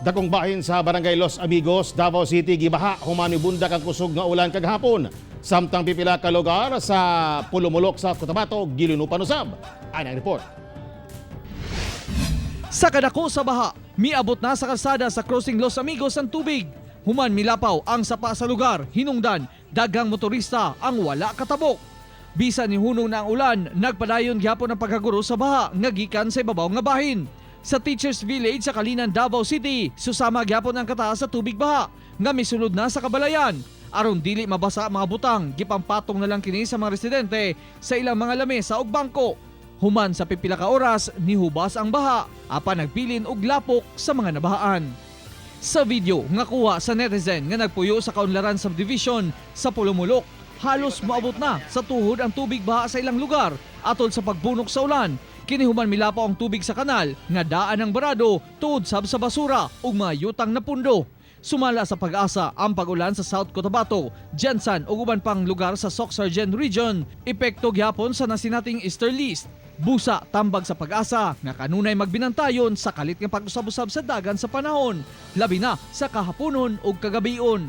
Dakong bahin sa Barangay Los Amigos, Davao City gibaha human bundak ang kusog nga ulan kagahapon. Samtang pipila ka lugar sa Pulumulok sa Cotabato gilunupan usab. Ay ang report. Sa kadako sa baha, miabot na sa kalsada sa Crossing Los Amigos ang tubig. Human milapaw ang sapa sa lugar, hinungdan, daghang motorista ang wala katabok. Bisan ni hunong na ang ulan, nagpadayon gyapon ang pagkaguro sa baha nga gikan sa ibabaw nga bahin. Sa Teachers Village sa Kalinan, Davao City, susama gyapon ang kataas sa tubig baha nga misulod na sa kabalayan. Aron dili mabasa ang mga butang, gipampatong na lang kini sa mga residente sa ilang mga lamesa ug bangko. Human sa pipila ka oras, nihubas ang baha, apan nagbilin og lapok sa mga nabahaan. Sa video nga kuha sa netizen nga nagpuyo sa Kaunlaran Subdivision sa Pulumulok, halos moabot na sa tuhod ang tubig baha sa ilang lugar atol sa pagbunok sa ulan. Kini human milapaw ang tubig sa kanal nga daan ng barado tuod sab sa basura ug mga yutang na pundo. Sumala sa pag-asa ang pag-ulan sa South Cotabato, Jansan ug uban pang lugar sa Soc-Sargent Region, epekto gyapon sa nasinating Easterlies. Busa tambag sa pag-asa nga kanunay magbinantayon sa kalit nga pag-usab-usab sa dagan sa panahon, labi na sa kahaponon ug kagabion.